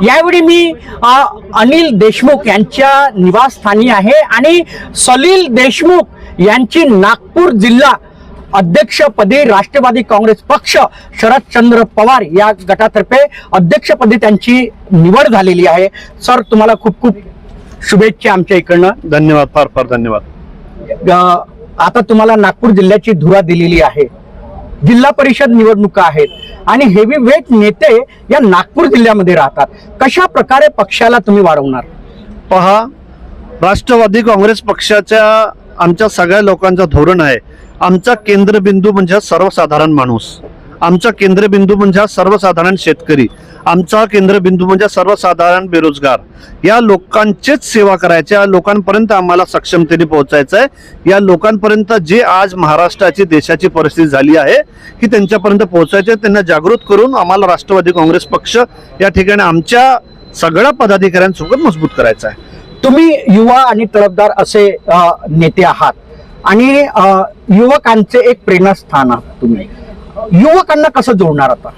यावेळी मी अनिल देशमुख यांच्या निवासस्थानी आहे आणि सलील देशमुख यांची नागपूर जिल्हा अध्यक्षपदी राष्ट्रवादी काँग्रेस पक्ष शरदचंद्र पवार या गटातर्फे अध्यक्षपदी त्यांची निवड झालेली आहे. सर, तुम्हाला खूप खूप शुभेच्छा आमच्या इकडनं. धन्यवाद, फार फार धन्यवाद. आता तुम्हाला नागपूर जिल्ह्याची धुरा दिलेली आहे. जिल्हा परिषद निवडणुका आहेत आणि हेवी वेट नेते या नागपूर जिल्ह्यामध्ये राहतात. कशा प्रकारे पक्षाला तुम्ही वाढवणार? पहा, राष्ट्रवादी काँग्रेस पक्षाच्या आमच्या सगळ्या लोकांचा धोरण आहे, आमचा केंद्रबिंदू म्हणजे सर्वसाधारण माणूस, आमचा केंद्रबिंदू म्हणजे सर्वसाधारण शेतकरी, आमचा केंद्रबिंदू म्हणजे सर्वसाधारण बेरोजगार. या लोकांचीच सेवा करायची, या लोकांपर्यंत आम्हाला सक्षमतेने पोहोचायचं आहे. या लोकांपर्यंत जे आज महाराष्ट्राची देशाची परिस्थिती झाली आहे की त्यांच्यापर्यंत पोहोचायचे, त्यांना जागृत करून आम्हाला राष्ट्रवादी काँग्रेस पक्ष या ठिकाणी आमच्या सगळ्या पदाधिकाऱ्यांसोबत मजबूत करायचं आहे. तुम्ही युवा आणि तळपदार असे नेते आहात आणि युवकांचे एक प्रेरणास्थान आहात. तुम्ही युवकांना कसं जोडणार आता?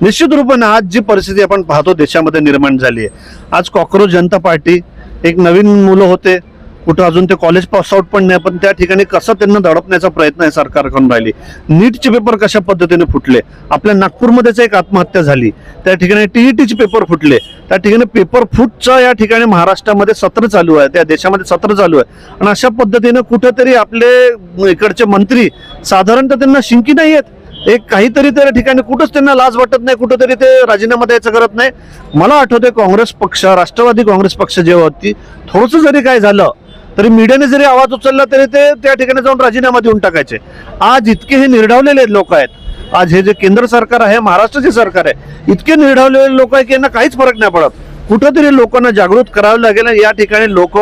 निश्चित रूपाने आज जी परिस्थिती आपण पाहतो देशामध्ये निर्माण झाली आहे, आज कॉक्रोच जनता पार्टी, एक नवीन मुलं होते, कुठं अजून ते कॉलेज पास आउट पण नाही, पण त्या ठिकाणी कसं त्यांना दडपण्याचा प्रयत्न आहे सरकार करून राहिली. नीटचे पेपर कशा पद्धतीने फुटले, आपल्या नागपूरमध्येच एक आत्महत्या झाली, त्या ठिकाणी टीईटीचे पेपर फुटले, त्या ठिकाणी पेपर फुटचं या ठिकाणी महाराष्ट्रामध्ये सत्र चालू आहे, त्या देशामध्ये सत्र चालू आहे. आणि अशा पद्धतीने कुठेतरी आपले इकडचे मंत्री साधारणतः त्यांना शिंकी नाही आहेत, एक काहीतरी त्या ठिकाणी कुठंच त्यांना लाज वाटत नाही, कुठंतरी ते राजीनामा द्यायचं करत नाही. मला आठवतंय काँग्रेस पक्ष, राष्ट्रवादी काँग्रेस पक्ष जेव्हा होती, थोडंसं जरी काय झालं तरी मीडियाने जरी आवाज उचलला तरी ते त्या ठिकाणी जाऊन राजीनामा देऊन टाकायचे. आज इतके हे निर्ढावलेले लोक आहेत, आज हे जे केंद्र सरकार आहे, महाराष्ट्राचे सरकार आहे, इतके निर्ढावलेले लोक आहे की यांना काहीच फरक नाही पडत. कुठंतरी लोकांना जागृत करावं लागेल. या ठिकाणी लोक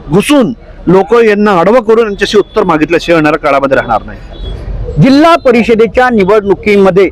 घुसून लोक यांना आडवं करून यांच्याशी उत्तर मागितल्याशिवाय येणाऱ्या काळामध्ये राहणार नाही. जिल्हा परिषदेच्या निवडणुकीमध्ये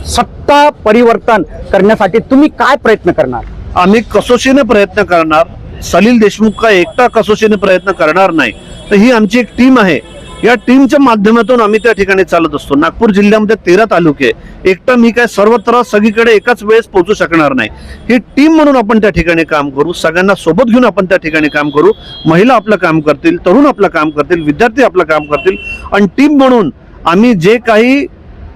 सत्ता परिवर्तन करण्यासाठी तुम्ही काय प्रयत्न करणार? आम्ही कसोशीने प्रयत्न करणार. सलील देशमुख का एकटा कसोशीने प्रयत्न करणार नाही, तर ही आमची एक टीम आहे. या टीमच्या माध्यमातून आम्ही त्या ठिकाणी चालत असतो. नागपूर जिल्ह्यामध्ये 13 तालुके, एकटा मी काय सर्वत्र सगळीकडे एकाच वेळेस पोहोचू शकणार नाही. ही टीम म्हणून आपण त्या ठिकाणी काम करू, सगळ्यांना सोबत घेऊन आपण त्या ठिकाणी काम करू. महिला आपलं काम करतील, तरुण आपलं काम करतील, विद्यार्थी आपलं काम करतील आणि टीम म्हणून आम्ही जे काही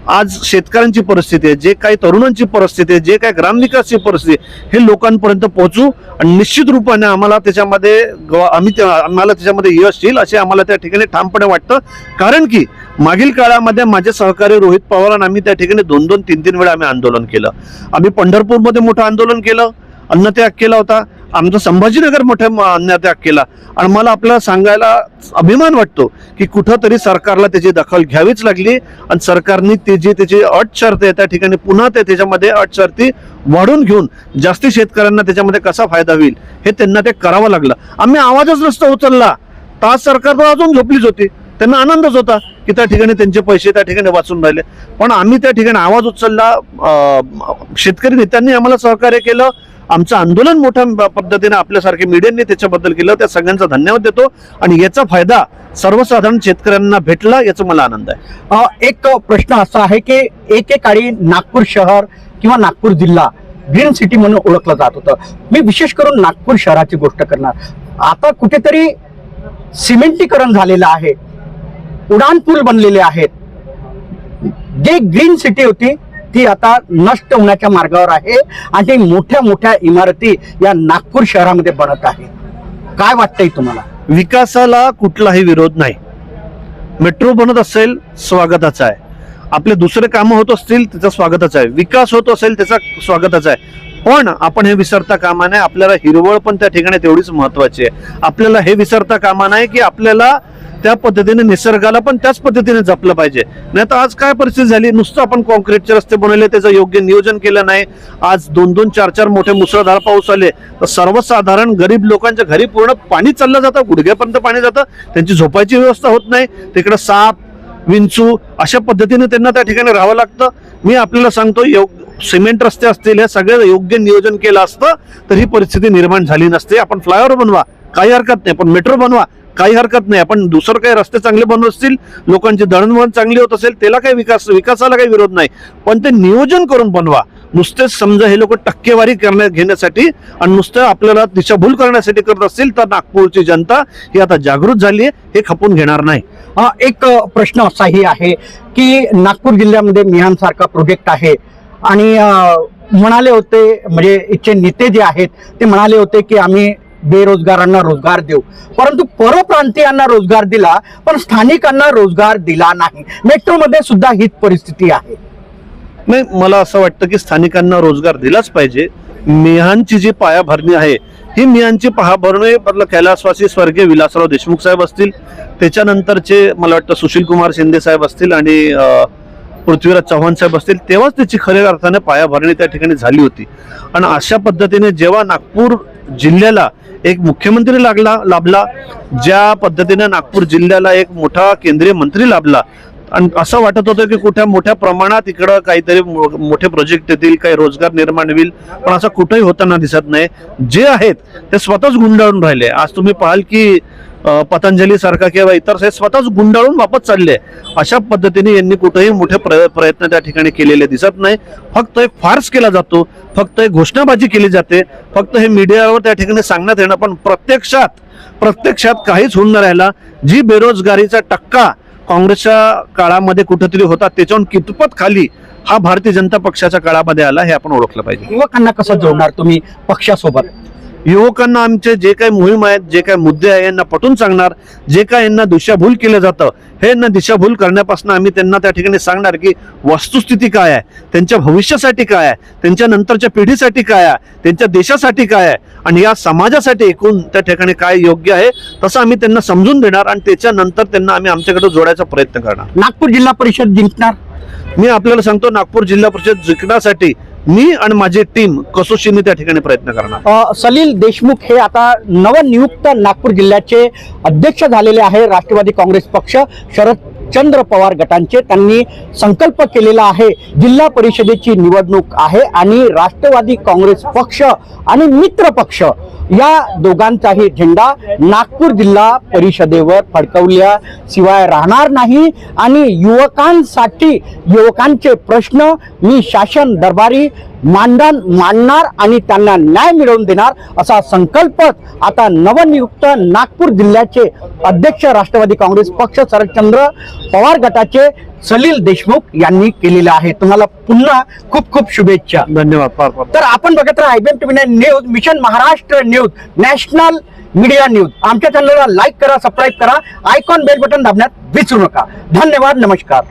आज शेतकऱ्यांची परिस्थिती आहे, जे काही तरुणांची परिस्थिती आहे, जे काही ग्रामविकासची परिस्थिती आहे, हे लोकांपर्यंत पोहोचू आणि निश्चित रूपाने आम्हाला त्याच्यामध्ये यश येईल असे आम्हाला त्या ठिकाणी ठामपणे वाटतं. कारण की मागील काळामध्ये माझे सहकारी रोहित पवार आम्ही त्या ठिकाणी 2-2, 3-3 वेळा आम्ही आंदोलन केलं. आम्ही पंढरपूरमध्ये मोठं आंदोलन केलं, अन्नत्याग केला होता, आमचा संभाजीनगर मोठ्या अन्नत्याग केला. आणि मला आपल्याला सांगायला अभिमान वाटतो की कुठंतरी सरकारला त्याची दखल घ्यावीच लागली आणि सरकारने त्याची अट शर्त आहे त्या ठिकाणी पुन्हा त्याच्यामध्ये अट शर्ती वाढून घेऊन जास्ती शेतकऱ्यांना त्याच्यामध्ये कसा फायदा होईल हे त्यांना ते करावं लागलं. आम्ही आवाजच नसता उचलला तर आज सरकार अजून झोपलीच होती. त्यांना आनंदच होता की त्या ठिकाणी त्यांचे पैसे त्या ठिकाणी वाचून राहिले. पण आम्ही त्या ठिकाणी आवाज उचलला, शेतकरी नेत्यांनी आम्हाला सहकार्य केलं, आमचं आंदोलन मोठ्या पद्धतीने आपल्यासारखे मीडियाने त्याच्याबद्दल केलं. त्या सगळ्यांचा धन्यवाद देतो आणि याचा फायदा सर्वसाधारण शेतकऱ्यांना भेटला याचा मला आनंद आहे. एक प्रश्न असा आहे की एकेकाळी नागपूर शहर किंवा नागपूर जिल्हा ग्रीन सिटी म्हणून ओळखलं जात होतं. मी विशेष करून नागपूर शहराची गोष्ट करणार. आता कुठेतरी सिमेंटीकरण झालेलं आहे, उड्डाणपूल बनलेले आहेत. जे ग्रीन सिटी होती ती आता नष्ट होण्याच्या मार्गावर आहे आणि मोठ्या मोठ्या इमारती या नागपूर शहरामध्ये बनत आहे. काय वाटतंय तुम्हाला? विकासाला कुठलाही विरोध नाही. मेट्रो बनत असेल स्वागताचा आहे, आपले दुसरे कामं होत असतील त्याचं स्वागताचं आहे, विकास होत असेल त्याचा स्वागताचा आहे. पण आपण हे विसरता कामा नये, आपल्याला हिरवळ पण त्या ठिकाणी तेवढीच महत्वाची आहे. आपल्याला हे विसरता कामा नये की आपल्याला त्या पद्धतीने निसर्गाला पण त्याच पद्धतीने जपलं पाहिजे. नाही तर आज काय परिस्थिती झाली, नुसतं आपण कॉन्क्रीटचे रस्ते बनवले, त्याचं योग्य नियोजन केलं नाही. आज 2-2, 4-4 मोठे मुसळधार पाऊस आले तर सर्वसाधारण गरीब लोकांच्या घरी पूर्ण पाणी चाललं जातं, गुडघ्यापर्यंत पाणी जातं, त्यांची झोपायची व्यवस्था होत नाही. तिकडे साप, विंचू अशा पद्धतीने त्यांना त्या ठिकाणी राहावं लागतं. मी आपल्याला सांगतो, सिमेंट रस्ते असतील हे सगळं योग्य नियोजन केलं असतं तर ही परिस्थिती निर्माण झाली नसते. आपण फ्लायओव्हर बनवा काही हरकत नाही, पण मेट्रो बनवा काही हरकत नाही. आपण दुसरं काही रस्ते चांगले बनवत असतील, लोकांची दळणवळण चांगली होत असेल, त्याला काही विकासाला काही विरोध नाही, पण ते नियोजन करून बनवा. नुसतेच समजा हे लोक टक्केवारी घेण्यासाठी आणि नुसतं आपल्याला दिशाभूल करण्यासाठी करत असतील तर नागपूरची जनता ही आता जागृत झाली आहे, हे खपून घेणार नाही. एक प्रश्न असाही आहे की नागपूर जिल्ह्यामध्ये मिहान सारखा प्रोजेक्ट आहे आणि म्हणाले होते, म्हणजे इथचे नेते जे आहेत ते म्हणाले होते की आम्ही बेरोजगारांना रोजगार देऊ, परंतु परप्रांतीयांना रोजगार दिला पण स्थानिकांना रोजगार दिला नाही. मेट्रोमध्ये सुद्धा हीच परिस्थिती आहे. नाही, मला असं वाटतं की स्थानिकांना रोजगार दिलाच पाहिजे. मिहानची जी पायाभरणी आहे ही मिहानची पायाभरणी कैलासवासी स्वर्गीय विलासराव देशमुख साहेब असतील, त्याच्यानंतरचे मला वाटतं सुशील कुमार शिंदे साहेब असतील आणि पृथ्वीराज चव्हाण साहेब असतील, तेव्हाच त्याची खऱ्या अर्थाने पायाभरणी त्या ठिकाणी झाली होती. आणि अशा पद्धतीने जेव्हा नागपूर जिल्ह्याला एक मुख्यमंत्री लाभला, ज्या पद्धतीने नागपूर जिल्ह्याला एक मोठा केंद्रीय मंत्री लाभला आणि असं वाटत होतं की कुठे मोठ्या प्रमाणात इकडं काहीतरी मोठे प्रोजेक्ट येतील, काही रोजगार निर्माण होईल, पण असं कुठेही होताना दिसत नाही. जे आहेत ते स्वतःच गुंडाळून राहिले. आज तुम्ही पाहाल की पतंजली सारखा किंवा इतर हे स्वतःच गुंडाळून वापस चालले. अशा पद्धतीने यांनी कुठेही मोठे प्रयत्न त्या ठिकाणी केलेले दिसत नाही. फक्त एक फार्स केला जातो, फक्त एक घोषणाबाजी केली जाते, फक्त हे मीडियावर त्या ठिकाणी सांगण्यात येणं, पण प्रत्यक्षात काहीच होऊन न राहिला. जी बेरोजगारीचा टक्का काँग्रेसच्या काळामध्ये कुठेतरी होता त्याच्याहून कितपत खाली हा भारतीय जनता पक्षाच्या काळामध्ये आला हे आपण ओळखलं पाहिजे. युवकांना कसं जोडणार तुम्ही पक्षासोबत? युवकांना आमचे जे काही मोहीम आहेत, जे काही मुद्दे आहेत यांना पटवून सांगणार. जे काय यांना दिशाभूल केलं जातं हे यांना दिशाभूल करण्यापासून आम्ही त्यांना त्या ठिकाणी सांगणार की वस्तुस्थिती काय आहे, त्यांच्या भविष्यासाठी काय आहे, त्यांच्या नंतरच्या पिढीसाठी काय आहे, त्यांच्या देशासाठी काय आहे आणि या समाजासाठी एकूण त्या ठिकाणी काय योग्य आहे तसं आम्ही त्यांना समजून देणार आणि त्याच्यानंतर त्यांना आम्ही आमच्याकडे जोडायचा प्रयत्न करणार. नागपूर जिल्हा परिषद जिंकणार? मी आपल्याला सांगतो, नागपूर जिल्हा परिषद जिंकण्यासाठी मी आणि माझी टीम कसोशीने त्या ठिकाणी प्रयत्न करणार. सलील देशमुख हे आता नवनियुक्त नागपूर जिल्ह्याचे अध्यक्ष झालेले आहे. राष्ट्रवादी काँग्रेस पक्ष शरदचंद्र पवार गटांचे त्यांनी संकल्प केलेला आहे. जिल्हा परिषदेची निवडणूक आहे आणि राष्ट्रवादी काँग्रेस पक्ष आणि मित्र पक्ष या दोघांचाही झेंडा नागपूर जिल्हा परिषदेवर फडकवल्याशिवाय राहणार नाही आणि युवकांसाठी युवकांचे प्रश्न मी शासन दरबारी मांडणार आणि त्यांना न्याय मिळवून देणार असा संकल्प आता नवनियुक्त नागपूर जिल्ह्याचे अध्यक्ष राष्ट्रवादी काँग्रेस पक्ष शरदचंद्र पवार गटाचे सलील देशमुख यांनी केलेला आहे. तुम्हाला पुन्हा खूप खूप शुभेच्छा. धन्यवाद. तर आपण बघत राहा IBM TV news, mission Maharashtra news, national media news. आमच्या चॅनलला लाईक करा, सबस्क्राईब करा, आयकॉन बेल बटन दाबण्यात विसरू नका. धन्यवाद. नमस्कार.